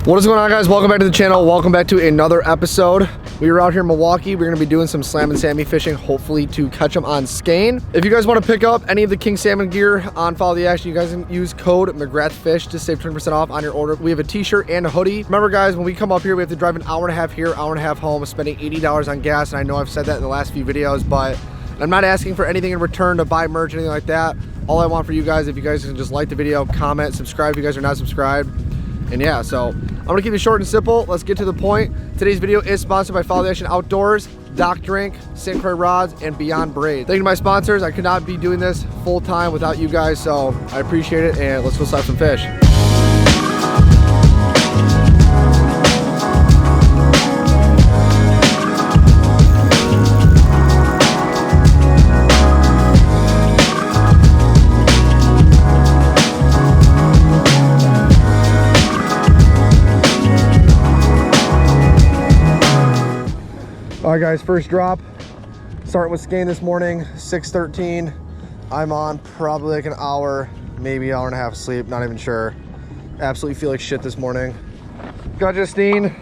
What is going on, guys? Welcome back to the channel. Welcome back to another episode. We are out here in Milwaukee. We're going to be doing some salmon salmon fishing, hopefully to catch them on Skein. If you guys want to pick up any of the king salmon gear on Follow the Action, you guys can use code McGrathFish to save 20% off on your order. We have a t-shirt and a hoodie. Remember, guys, when we come up here, we have to drive an hour and a half here, hour and a half home, spending $80 on gas. And I know I've said that in the last few videos, but I'm not asking for anything in return to buy merch or anything like that. All I want for you guys, if you guys can just like the video, comment, subscribe if you guys are not subscribed. And yeah, so I'm gonna keep it short and simple. Let's get to the point. Today's video is sponsored by Follow the Action Outdoors, Doc Drink, St. Croix Rods, and Beyond Braid. Thank you to my sponsors. I could not be doing this full time without you guys, so I appreciate it, and let's go slap some fish. All right, guys, first drop. Starting with Skein this morning, 6:13. I'm on probably like an hour, maybe hour and a half of sleep, not even sure. Absolutely feel like shit this morning. Got Justine,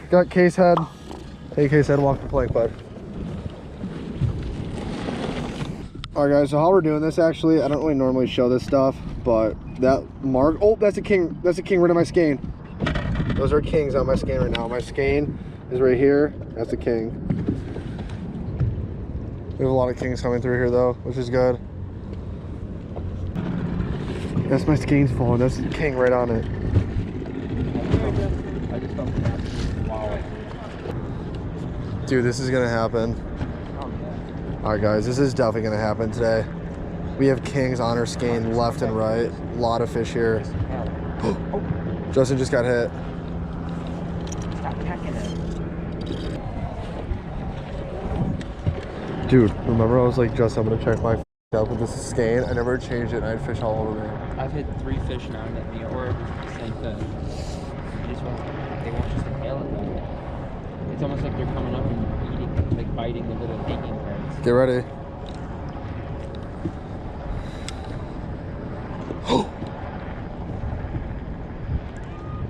got Casehead. Hey, Casehead, walk the plank, bud. All right, guys, so how we're doing this, actually, I don't really normally show this stuff, but that mark, oh, that's a king right on my Skein. Those are kings on my Skein right now. My Skein is right here, that's a king. We have a lot of kings coming through here though, which is good. That's my Skein's phone, that's the king right on it. Dude, this is gonna happen. Alright guys, this is definitely gonna happen today. We have kings on our Skein left and right. A lot of fish here. Justin just got hit. Dude, remember I was like, Justin, I'm gonna check my up with this Skein. I never changed it and I had fish all over me. I've hit 3 fish now and at me, or the same thing. They won't just inhale it though. It's almost like they're coming up and eating, like biting the little digging parts. Get ready.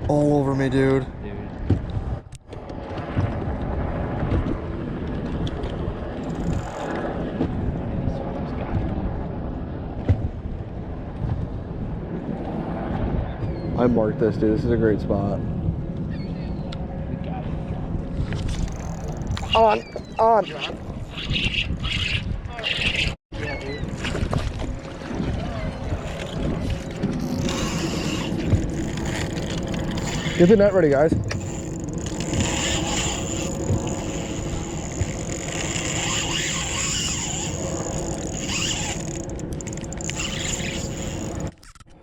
All over me, dude. I marked this, dude. This is a great spot. We got it. On. Get the net ready, guys.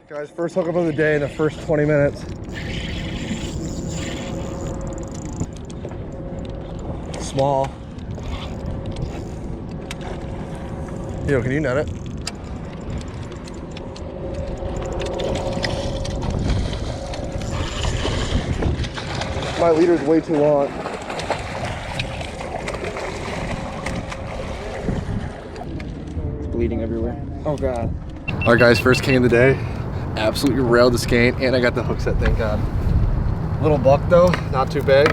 Guys, first hookup of the day in the first 20 minutes. Small. Yo, can you net it? My leader's way too long. It's bleeding everywhere. Oh god. All right, guys, first king of the day. Absolutely railed the Skein, and I got the hook set, thank God. Little buck though, not too big.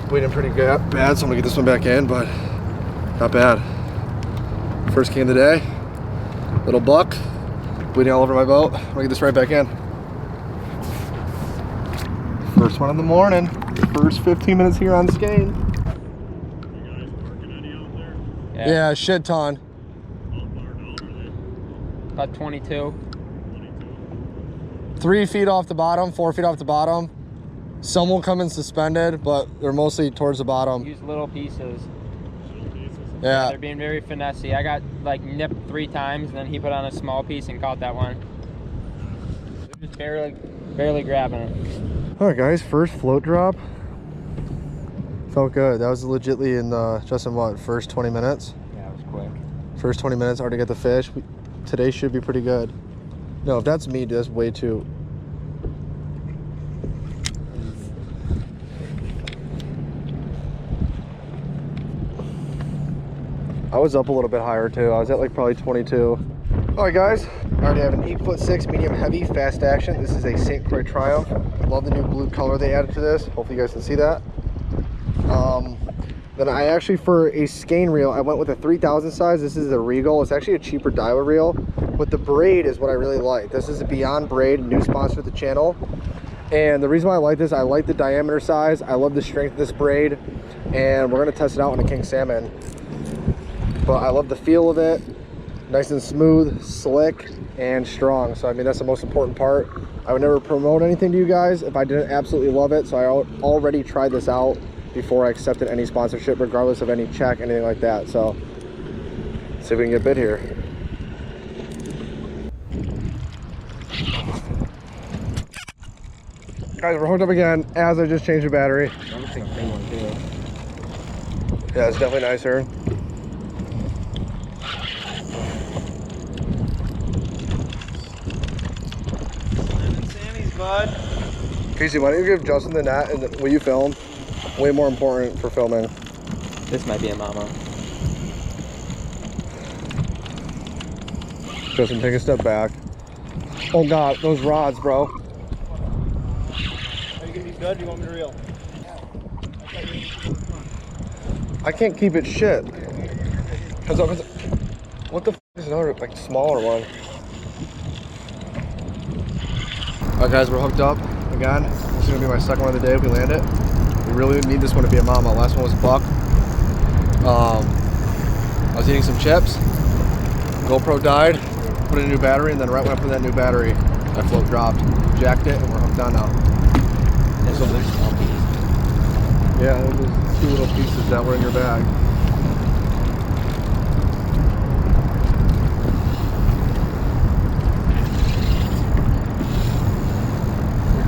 Bleeding pretty bad, so I'm gonna get this one back in, but not bad. First king of the day, little buck, bleeding all over my boat. I'm gonna get this right back in. First one in the morning, first 15 minutes here on Skein. You guys working any out there? Yeah, a shit ton. How far down are they? About 22. 3 feet off the bottom, 4 feet off the bottom. Some will come in suspended, but they're mostly towards the bottom. Use little pieces. Little pieces? Yeah. They're being very finessey. I got like nipped 3 times, and then he put on a small piece and caught that one. Just barely grabbing it. All right, guys, first float drop. Felt good. That was legitly in just in what, first 20 minutes? Yeah, it was quick. First 20 minutes, already got the fish. Today should be pretty good. No, if that's me, that's way too. I was up a little bit higher too. I was at like probably 22. All right, guys, Already have an 8'6" medium heavy fast action. This is a St. Croix Triumph. Love the new blue color they added to this. Hopefully you guys can see that. Then I actually, for a skein reel, I went with a 3000 size. This is a Regal. It's actually a cheaper Daiwa reel, but the braid is what I really like. This is a Beyond Braid, new sponsor of the channel. And the reason why I like this, I like the diameter size. I love the strength of this braid, and we're gonna test it out on a king salmon. But I love the feel of it. Nice and smooth, slick, and strong. So I mean, that's the most important part. I would never promote anything to you guys if I didn't absolutely love it. So I already tried this out before I accepted any sponsorship, regardless of any check, anything like that. So let's see if we can get bid here. Guys, we're hooked up again as I just changed the battery. Yeah, it's definitely nicer. Bud. Casey, why don't you give Justin the net and will you film? Way more important for filming. This might be a mama. Justin, take a step back. Oh God, those rods, bro. Are you gonna be good? Do you want me to reel? I can't keep it shit. What the f is another, like, smaller one? Alright guys, we're hooked up again. This is gonna be my second one of the day if we land it. We really need this one to be a mama. Last one was a buck. I was eating some chips. GoPro died. Put in a new battery, and then right when I put in that new battery, that float dropped. Jacked it, and we're hooked on now. There's some small pieces. Yeah, there's 2 little pieces that were in your bag.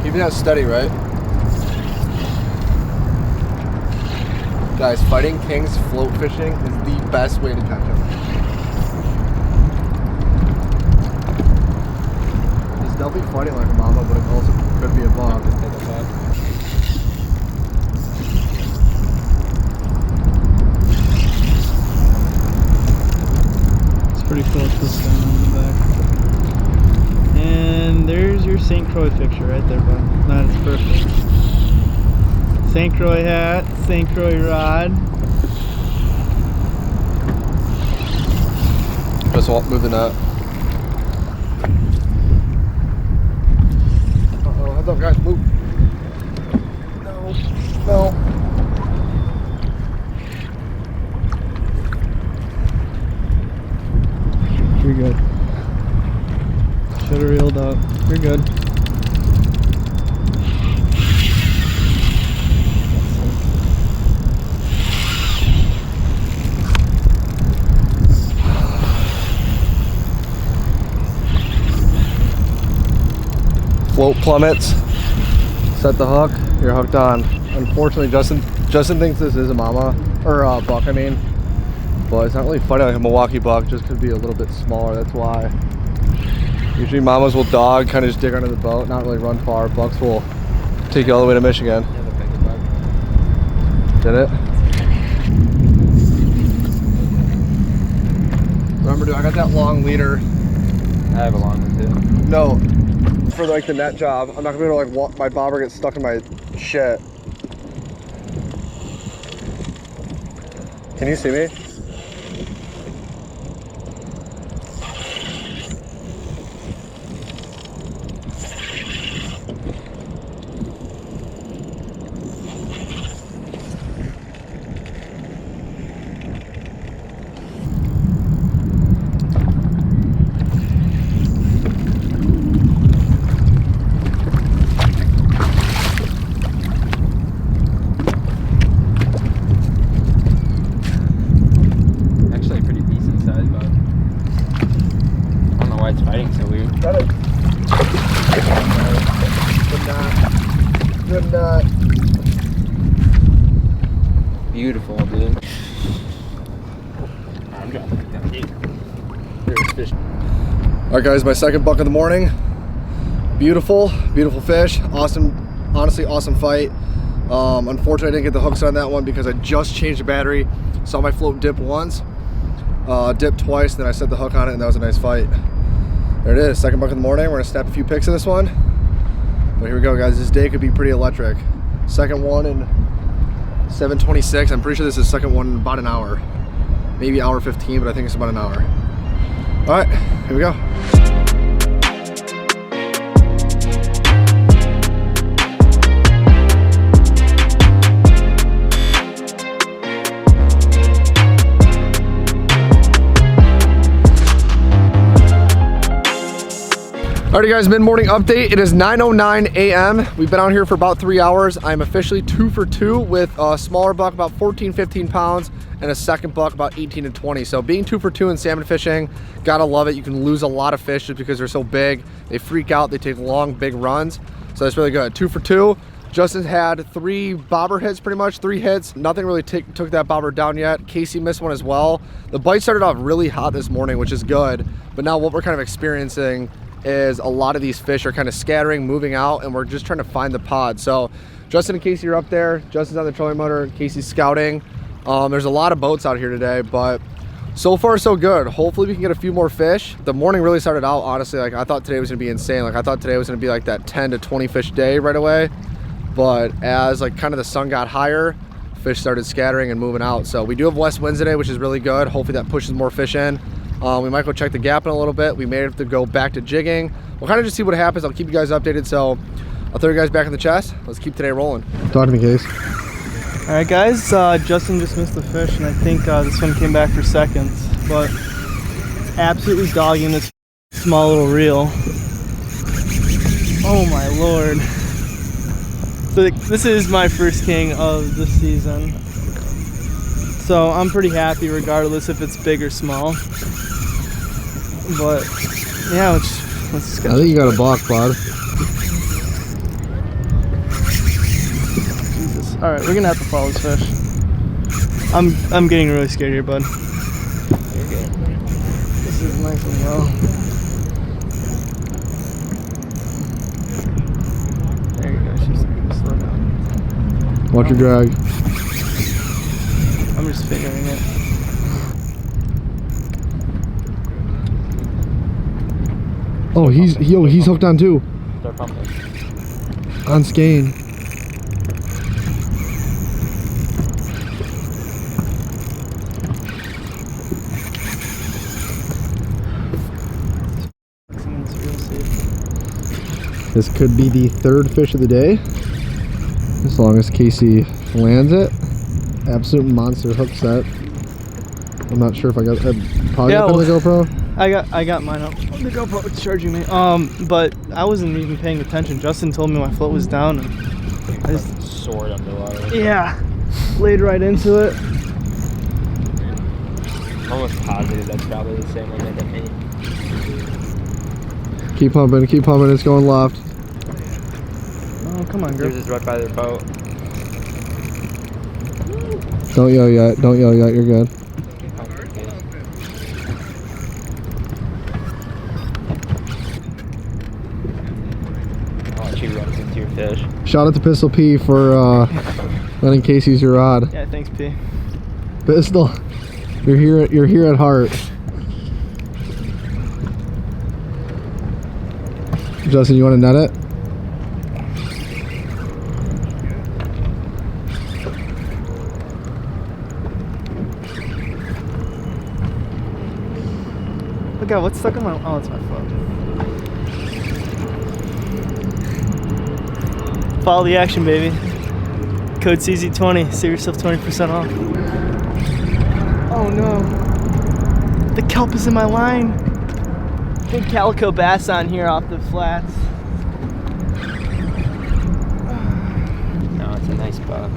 Keeping that steady, right? Guys, fighting kings float fishing is the best way to catch them. It's definitely fighting like a mama, but it also could be a buck. It's pretty cool. Twist down on the back. And there's your St. Croix picture right there, bud. That is perfect. St. Croix hat, St. Croix rod. Just move the net. Uh-oh, heads up guys, move. No, no. You're good. Should have reeled up. You're good. Float plummets. Set the hook. You're hooked on. Unfortunately, Justin thinks this is a mama or a buck. I mean, but it's not really fighting like a Milwaukee buck. Just could be a little bit smaller. That's why. Usually mamas will dog, kind of just dig under the boat, not really run far. Bucks will take you all the way to Michigan. Yeah, the bigger buck. Did it? Remember, dude, I got that long leader. I have a long one too. No, for like the net job. I'm not gonna be able to like walk, my bobber gets stuck in my shit. Can you see me? Beautiful, dude. I'm gonna pick that deep. There's fish. Alright guys, my second buck of the morning. Beautiful, beautiful fish. Awesome, honestly awesome fight. Unfortunately I didn't get the hooks on that one because I just changed the battery. Saw my float dip once, dip twice, then I set the hook on it and that was a nice fight. There it is, second buck of the morning. We're gonna snap a few pics of this one. But here we go, guys. This day could be pretty electric. Second one in 7:26. I'm pretty sure this is the second one in about an hour. Maybe hour 15, but I think it's about an hour. All right, here we go. Alrighty guys, mid-morning update. It is 9:09 a.m. We've been out here for about 3 hours. I'm officially 2 for 2 with a smaller buck, about 14, 15 pounds, and a second buck, about 18 to 20. So being 2 for 2 in salmon fishing, gotta love it. You can lose a lot of fish just because they're so big. They freak out, they take long, big runs. So that's really good. 2 for 2. Justin had 3 bobber hits, pretty much 3 hits. Nothing really took that bobber down yet. Casey missed one as well. The bite started off really hot this morning, which is good. But now what we're kind of experiencing is a lot of these fish are kind of scattering, moving out, and we're just trying to find the pod. So Justin and Casey are up there. Justin's on the trolling motor, Casey's scouting. There's a lot of boats out here today, but so far so good. Hopefully we can get a few more fish. The morning really started out, honestly, like I thought today was gonna be insane. Like I thought today was gonna be like that 10 to 20 fish day right away. But as like kind of the sun got higher, fish started scattering and moving out. So we do have west winds today, which is really good. Hopefully that pushes more fish in. We might go check the gap in a little bit. We may have to go back to jigging. We'll kind of just see what happens. I'll keep you guys updated. So I'll throw you guys back in the chest. Let's keep today rolling. Talk to me, Case. All right, guys. Justin just missed the fish, and I think this one came back for seconds. But absolutely dogging this small little reel. Oh my lord! So this is my first king of the season. So I'm pretty happy, regardless if it's big or small. But yeah, let's go. I think you got a block, bud. Jesus. All right, we're gonna have to follow this fish. I'm getting really scared here, bud. You're good. This is nice and low. There you go. She's gonna slow down. Watch your drag. I'm just figuring it. Oh, he's hooked on too. They're pumping. On Skein. This could be the 3rd fish of the day, as long as Casey lands it. Absolute monster hook set. I'm not sure if I probably got the GoPro. I got mine up. Oh, the GoPro was charging me. But I wasn't even paying attention. Justin told me my float was down, and I just soared underwater. yeah, laid right into it. I'm almost positive that's probably the same one that hit me. Keep pumping, it's going left. Oh, come on, girl. Yours is right by the boat. Don't yell yet, you're good. I'll let you run into your fish. Shout out to Pistol P for letting Casey use your rod. Yeah, thanks, P. Pistol, you're here at heart. Justin, you want to net it? Look out, what's stuck on my... Oh, it's my phone. Follow the action, baby. Code CZ20. Save yourself 20% off. Oh, no. The kelp is in my line. Big calico bass on here off the flats. No, it's a nice buck.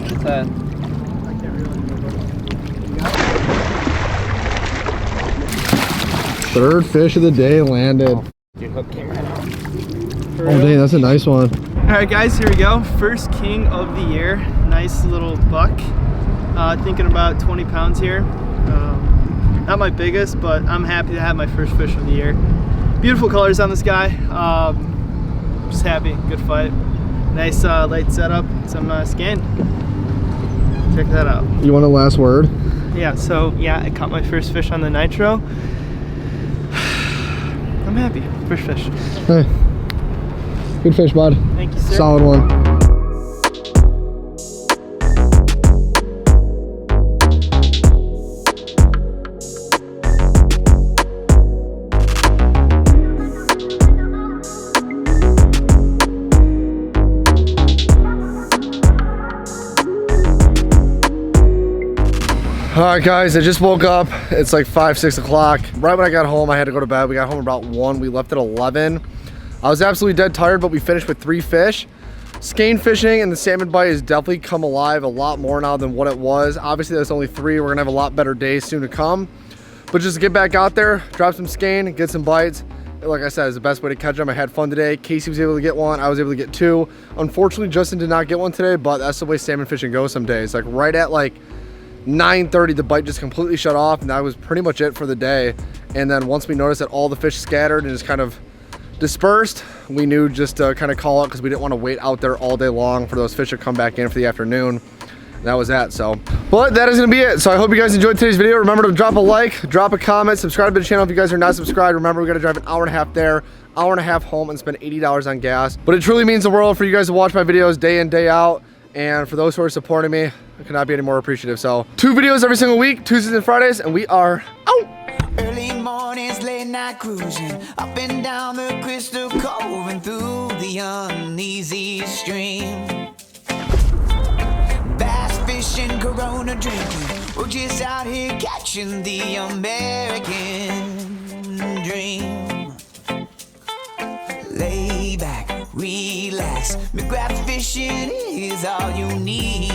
What's that? Third fish of the day landed. Dude, hook came right out. Oh dang, that's a nice one. Alright guys, here we go. First king of the year. Nice little buck. Thinking about 20 pounds here. Not my biggest, but I'm happy to have my first fish of the year. beautiful colors on this guy. Just happy, good fight. Nice light setup, some Skein. Check that out. You want a last word? Yeah, so yeah, I caught my first fish on the Nitro. I'm happy, first fish. Hey, good fish, bud. Thank you, sir. Solid one. All right, guys, I just woke up. It's like 5, 6 o'clock. Right when I got home, I had to go to bed. We got home about 1. We left at 11. I was absolutely dead tired, but we finished with 3 fish. Skein fishing and the salmon bite has definitely come alive a lot more now than what it was. Obviously, that's only 3. We're gonna have a lot better days soon to come. But just get back out there, drop some skein, get some bites. Like I said, it's the best way to catch them. I had fun today. Casey was able to get 1. I was able to get 2. Unfortunately, Justin did not get 1 today, but that's the way salmon fishing goes some days. Like right at like 9:30, the bite just completely shut off, and that was pretty much it for the day. And then once we noticed that all the fish scattered and just kind of dispersed, we knew just to kind of call it because we didn't want to wait out there all day long for those fish to come back in for the afternoon. And that was that. So, but that is gonna be it. So I hope you guys enjoyed today's video. Remember to drop a like, drop a comment, subscribe to the channel if you guys are not subscribed. Remember, we got to drive an hour and a half there, hour and a half home, and spend $80 on gas. But it truly means the world for you guys to watch my videos day in, day out. And for those who are supporting me, I cannot be any more appreciative. So 2 videos every single week, Tuesdays and Fridays, and we are out. Early mornings, late night cruising, up and down the Crystal Cove and through the uneasy stream. Bass fishing, Corona drinking, we're just out here catching the American dream. Lay back, relax, McGrath fishing is all you need.